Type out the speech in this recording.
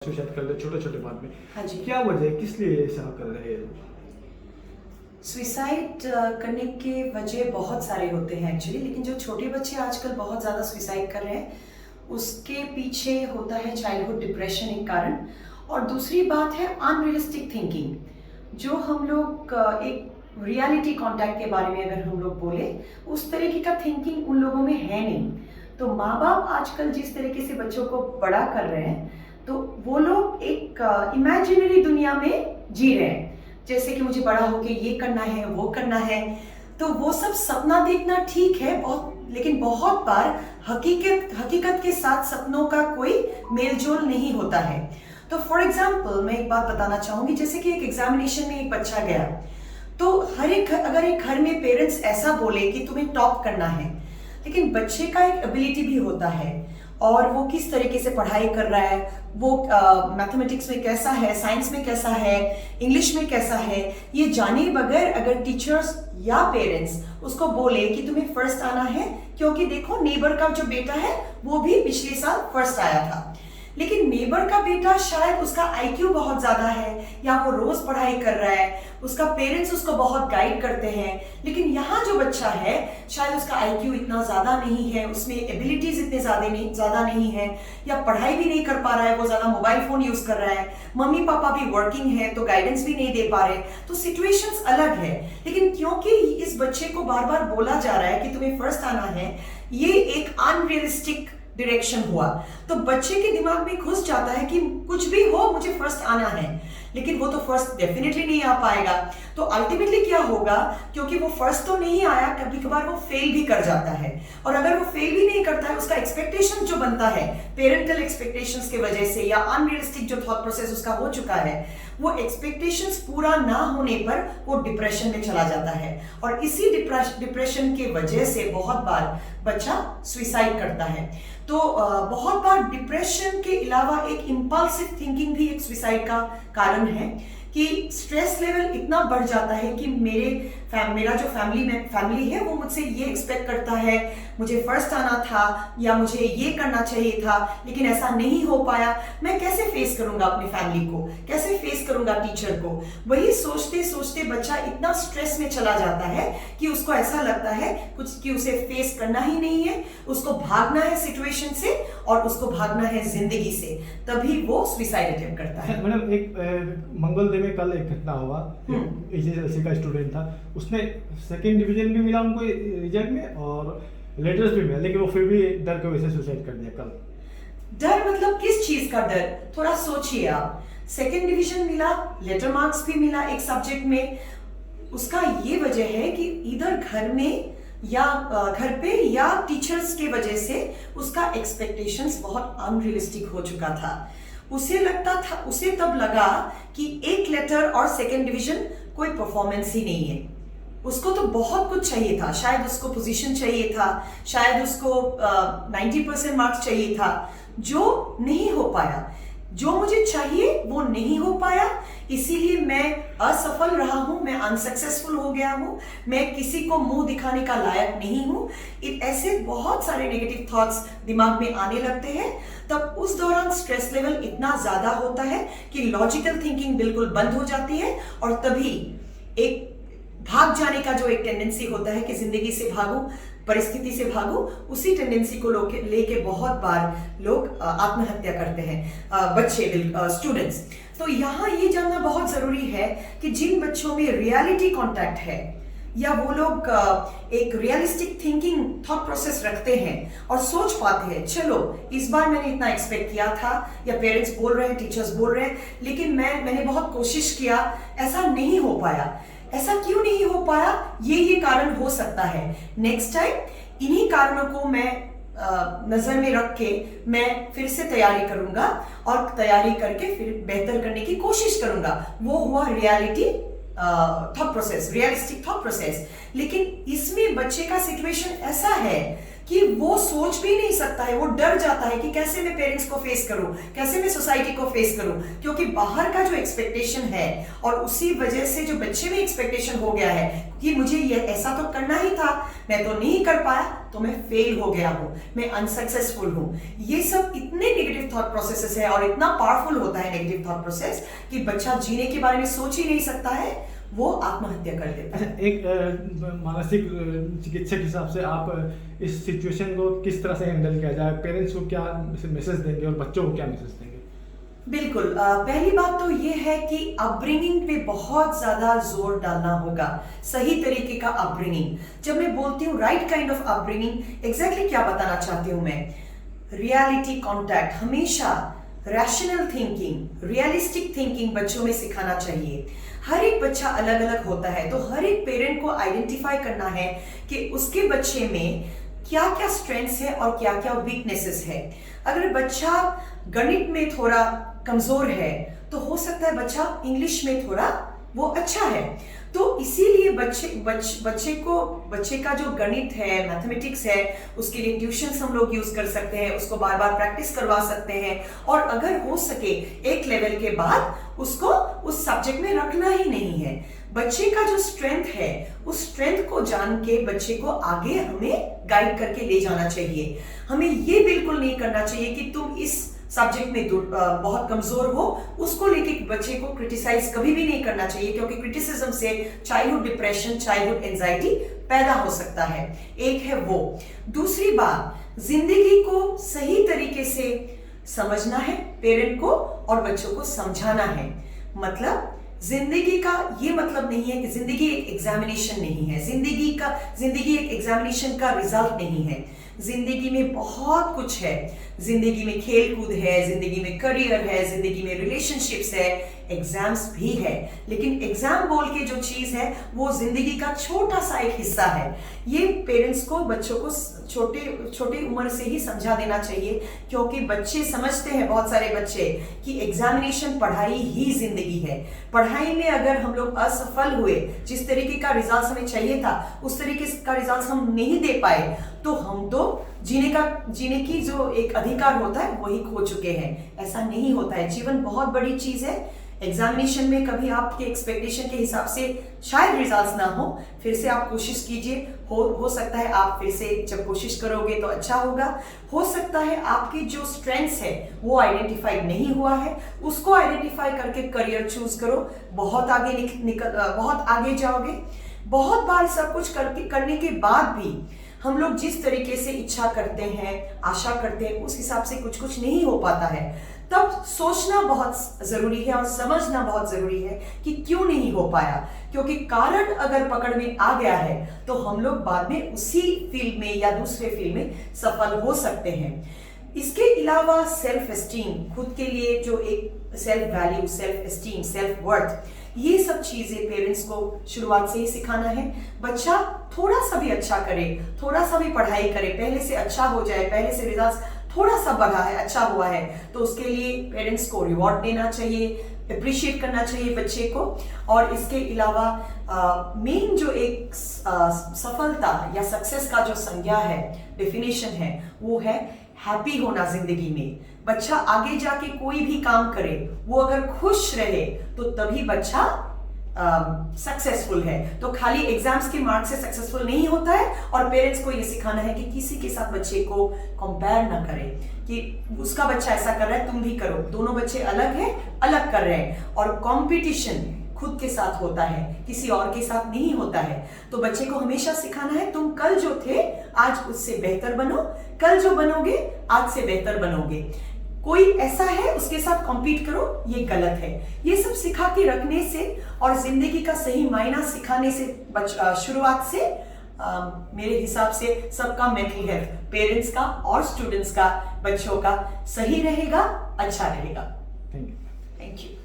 Suicide कर ले छोटे छोटे बात में। हाँ जी। क्या वजह है, किस लिए ऐसा कर रहे हैं? सुसाइड करने के वजह बहुत सारे होते हैं एक्चुअली, लेकिन जो छोटे बच्चे आजकल बहुत ज़्यादा सुसाइड कर रहे हैं उसके पीछे होता है चाइल्डहुड डिप्रेशन एक कारण, और दूसरी बात है अनरियलिस्टिक थिंकिंग। जो हम लोग एक रियलिटी कांटेक्ट के बारे में अगर हम लोग बोले, उस तरीके का थिंकिंग उन लोगों में है नहीं। तो माँ बाप आजकल जिस तरीके से बच्चों को बड़ा कर रहे हैं, तो वो लोग एक इमेजिनरी दुनिया में जी रहे हैं, जैसे कि मुझे बड़ा होके ये करना है, वो करना है। तो वो सब सपना देखना ठीक है बहुत, लेकिन बहुत बार हकीकत के साथ सपनों का कोई मेलजोल नहीं होता है। तो फॉर एग्जाम्पल मैं एक बात बताना चाहूंगी, जैसे कि एक एग्जामिनेशन में एक बच्चा गया, तो अगर एक घर में पेरेंट्स ऐसा बोले कि तुम्हें टॉप करना है, लेकिन बच्चे का एक एबिलिटी भी होता है और वो किस तरीके से पढ़ाई कर रहा है, वो मैथमेटिक्स में कैसा है, साइंस में कैसा है, इंग्लिश में कैसा है, ये जाने बगैर अगर टीचर्स या पेरेंट्स उसको बोले कि तुम्हें फर्स्ट आना है, क्योंकि देखो नेबर का जो बेटा है वो भी पिछले साल फर्स्ट आया था, लेकिन नेबर का बेटा शायद उसका आईक्यू बहुत ज्यादा है या वो रोज पढ़ाई कर रहा है, उसका पेरेंट्स उसको बहुत गाइड करते हैं, लेकिन यहाँ जो बच्चा है शायद उसका आईक्यू इतना ज्यादा नहीं है, उसमें एबिलिटीज इतने ज्यादा नहीं है, या पढ़ाई भी नहीं कर पा रहा है, वो ज्यादा मोबाइल फोन यूज कर रहा है, मम्मी पापा भी वर्किंग है तो गाइडेंस भी नहीं दे पा रहे, तो सिचुएशंस अलग है। लेकिन क्योंकि इस बच्चे को बार बार बोला जा रहा है कि तुम्हें फर्स्ट आना है, ये एक अनरियलिस्टिक डायरेक्शन हुआ, तो बच्चे के दिमाग में घुस जाता है कि कुछ भी हो मुझे फर्स्ट आना है, लेकिन वो तो फर्स्ट डेफिनेटली नहीं आ पाएगा। तो अल्टीमेटली क्या होगा, क्योंकि वो फर्स्ट तो नहीं आया, कभी कभार वो फेल भी कर जाता है, और अगर वो फेल भी नहीं करता है, उसका एक्सपेक्टेशन जो बनता है पेरेंटल एक्सपेक्टेशंस की वजह से या अनरियलिस्टिक जो थॉट प्रोसेस उसका हो चुका है, वो एक्सपेक्टेशंस पूरा ना होने पर वो डिप्रेशन में चला जाता है, और इसी डिप्रेशन के वजह से बहुत बार बच्चा सुसाइड करता है। तो बहुत बार डिप्रेशन के अलावा एक इम्पल्सिव थिंकिंग भी एक सुसाइड का कारण है, कि स्ट्रेस लेवल इतना बढ़ जाता है कि मेरा जो फैमिली है वो मुझसे ये एक्सपेक्ट करता है, मुझे फर्स्ट आना था या मुझे ये करना चाहिए था, लेकिन ऐसा नहीं हो पाया, मैं कैसे फेस करूंगा अपनी फैमिली को, कैसे फेस करूंगा टीचर को। वही सोचते सोचते बच्चा इतना स्ट्रेस में चला जाता है कि उसको ऐसा लगता है कुछ कि उसे फेस करना ही नहीं है, उसको भागना है सिचुएशन से और उसको भागना है जिंदगी से, तभी वो सुसाइड अटेम्प्ट करता है। मैडम एक मंगलदे में कल एक घटना हुआ, ऐसे का स्टूडेंट था, उसने सेकंड डिवीजन भी मिला उनको रिजल्ट में और लेटर्स भी मिला, लेकिन वो फिर भी डर की वजह से सुसाइड कर दिया कल। डर मतलब किस चीज का डर, थोड़ा सोचिए आप। सेकंड डिवीजन मिला, लेटर मार्क्स भी मिला एक सब्जेक्ट में, उसका ये वजह है कि इधर घर में या घर पे या टीचर्स के वजह से उसका एक्सपेक्टेशंस बहुत अनरियलिस्टिक हो चुका था। उसे तब लगा कि एक लेटर और सेकंड डिवीजन कोई परफॉर्मेंस ही नहीं है, उसको तो बहुत कुछ चाहिए था, शायद उसको पोजीशन चाहिए था, शायद उसको 90% मार्क्स चाहिए था, जो नहीं हो पाया। जो मुझे चाहिए वो नहीं हो पाया, इसीलिए मैं असफल रहा हूं, मैं अनसक्सेसफुल हो गया हूं, मैं किसी को मुंह दिखाने का लायक नहीं हूं। ऐसे बहुत सारे नेगेटिव थॉट्स दिमाग में आने लगते हैं। तब उस दौरान स्ट्रेस लेवल इतना ज्यादा होता है कि लॉजिकल थिंकिंग बिल्कुल बंद हो जाती है, और तभी एक भाग जाने का जो एक टेंडेंसी होता है कि जिंदगी से भागूं, परिस्थिति से भागो, उसी टेंडेंसी को लेके बहुत बार लोग आत्महत्या करते हैं, बच्चे स्टूडेंट्स। तो यहाँ ये जानना बहुत जरूरी है कि जिन बच्चों में रियलिटी कांटेक्ट है या वो लोग एक रियलिस्टिक थिंकिंग थॉट प्रोसेस रखते हैं और सोच पाते हैं, चलो इस बार मैंने इतना एक्सपेक्ट किया था, या पेरेंट्स बोल रहे हैं, टीचर्स बोल रहे हैं, लेकिन मैंने बहुत कोशिश किया, ऐसा नहीं हो पाया। ऐसा क्यों नहीं हो पाया, ये कारण हो सकता है। नेक्स्ट टाइम इन्हीं कारणों को मैं नजर में रख के मैं फिर से तैयारी करूंगा और तैयारी करके फिर बेहतर करने की कोशिश करूंगा। वो हुआ reality thought process, realistic thought process. लेकिन इसमें बच्चे का सिचुएशन ऐसा है कि वो सोच भी नहीं सकता है, वो डर जाता है कि कैसे मैं पेरेंट्स को फेस करूं, कैसे मैं सोसाइटी को फेस करूं, क्योंकि बाहर का जो एक्सपेक्टेशन है और उसी वजह से जो बच्चे में एक्सपेक्टेशन हो गया है कि मुझे ये ऐसा तो करना ही था, मैं तो नहीं कर पाया तो मैं फेल हो गया हूं, मैं अनसक्सेसफुल हूं। ये सब इतने नेगेटिव थॉट प्रोसेसेस है और इतना पावरफुल होता है नेगेटिव थॉट प्रोसेस कि बच्चा जीने के बारे में सोच ही नहीं सकता है, वो आत्महत्या कर देता है। अच्छा, एक मानसिक चिकित्सक के हिसाब से आप इस सिचुएशन को किस तरह से हैंडल किया जाए, पेरेंट्स को क्या मैसेज देंगे और बच्चों को क्या मैसेज देंगे? बिल्कुल, पहली बात तो ये है कि अपब्रिंगिंग पे बहुत ज्यादा जोर डालना होगा, सही तरीके का अपब्रिंगिंग। जब मैं बोलती हूँ right kind of upbringing, exactly क्या बताना चाहती हूँ मैं, रियलिटी कॉन्टैक्ट, हमेशा रैशनल थिंकिंग, रियलिस्टिक थिंकिंग बच्चों में सिखाना चाहिए। हर एक बच्चा अलग अलग होता है, तो हर एक पेरेंट को आइडेंटिफाई करना है कि उसके बच्चे में क्या क्या स्ट्रेंथ्स है और क्या क्या वीकनेसेस है। अगर बच्चा गणित में थोड़ा कमजोर है तो हो सकता है बच्चा इंग्लिश में थोड़ा वो अच्छा है, तो इसीलिए बच्चे का जो गणित है, मैथमेटिक्स है, उसके लिए ट्यूशन्स हम लोग यूज कर सकते हैं, उसको बार बार प्रैक्टिस करवा सकते हैं और अगर हो सके एक लेवल के बाद उसको उस सब्जेक्ट में रखना ही नहीं है। बच्चे का जो स्ट्रेंथ है उस स्ट्रेंथ को जान के बच्चे को आगे हमें गाइड करके ले जाना चाहिए। हमें ये बिल्कुल नहीं करना चाहिए कि तुम इस सब्जेक्ट में बहुत कमजोर हो, उसको लेके बच्चे को क्रिटिसाइज कभी भी नहीं करना चाहिए, क्योंकि क्रिटिसिज्म से चाइल्डहुड डिप्रेशन, चाइल्डहुड एंजाइटी पैदा हो सकता है। एक है वो। दूसरी बात, जिंदगी को सही तरीके से समझना है पेरेंट को और बच्चों को समझाना है। मतलब जिंदगी का ये मतलब नहीं है कि जिंदगी एक एग्जामिनेशन नहीं है, जिंदगी एक एग्जामिनेशन का रिजल्ट नहीं है। जिंदगी में बहुत कुछ है, जिंदगी में खेल कूद है, जिंदगी में करियर है, जिंदगी में रिलेशनशिप्स है, एग्जाम्स भी है, लेकिन एग्जाम बोल के जो चीज है वो जिंदगी का छोटा सा एक हिस्सा है। ये पेरेंट्स को बच्चों को छोटी उम्र से ही समझा देना चाहिए, क्योंकि बच्चे समझते हैं, बहुत सारे बच्चे, कि एग्जामिनेशन पढ़ाई ही जिंदगी है। पढ़ाई में अगर हम लोग असफल हुए, जिस तरीके का रिजल्ट हमें चाहिए था उस तरीके का रिजल्ट हम नहीं दे पाए, तो हम तो जीने की जो एक अधिकार होता है वही खो चुके हैं। ऐसा नहीं होता है, जीवन बहुत बड़ी चीज है। एग्जामिनेशन में कभी आपके एक्सपेक्टेशन के हिसाब से शायद रिजल्ट्स ना हो, फिर से आप कोशिश कीजिए, हो सकता है आप फिर से जब कोशिश करोगे तो अच्छा होगा। हो सकता है आपकी जो स्ट्रेंथ्स है वो आइडेंटिफाई नहीं हुआ है, उसको आइडेंटिफाई करके करियर चूज करो, बहुत आगे जाओगे। बहुत बार सब कुछ करने के बाद भी हम लोग जिस तरीके से इच्छा करते हैं, आशा करते हैं, उस हिसाब से कुछ नहीं हो पाता है। तब सोचना बहुत जरूरी है और समझना बहुत जरूरी है कि क्यों नहीं हो पाया, क्योंकि कारण अगर पकड़ में आ गया है तो हम लोग बाद में उसी फील्ड में या दूसरे फील्ड में सफल हो सकते हैं। इसके अलावा सेल्फ एस्टीम, खुद के लिए जो एक self value, self esteem, self worth, ये सब चीजें पेरेंट्स को शुरुआत से ही सिखाना है। बच्चा थोड़ा सा भी अच्छा करे, थोड़ा सा भी पढ़ाई करे, पहले से अच्छा हो जाए, पहले से रिजल्ट थोड़ा सा बढ़ा है, अच्छा हुआ है, तो उसके लिए पेरेंट्स को रिवॉर्ड देना चाहिए, अप्रिशिएट करना चाहिए बच्चे को। और इसके अलावा मेन जो एक सफलता या सक्सेस का जो संज्ञा है, डेफिनेशन है, वो है हैप्पी होना जिंदगी में। बच्चा आगे जाके कोई भी काम करे, वो अगर खुश रहे तो तभी बच्चा सक्सेसफुल है। तो खाली एग्जाम्स के मार्क्स से सक्सेसफुल नहीं होता है। और पेरेंट्स को ये सिखाना है कि किसी के साथ बच्चे को कंपेयर ना करें कि उसका बच्चा ऐसा कर रहा है तुम भी करो, दोनों बच्चे अलग हैं, अलग कर रहे हैं। और कंपटीशन खुद के साथ होता है, किसी और के साथ नहीं होता है। तो बच्चे को हमेशा सिखाना है तुम कल जो थे आज उससे बेहतर बनो, कल जो बनोगे आज से बेहतर बनोगे। कोई ऐसा है उसके साथ कॉम्पीट करो, ये गलत है। ये सब सिखा के रखने से और जिंदगी का सही मायना सिखाने से शुरुआत से मेरे हिसाब से सबका मेंटल हेल्थ, पेरेंट्स का और स्टूडेंट्स का, बच्चों का सही रहेगा, अच्छा रहेगा। Thank you. Thank you.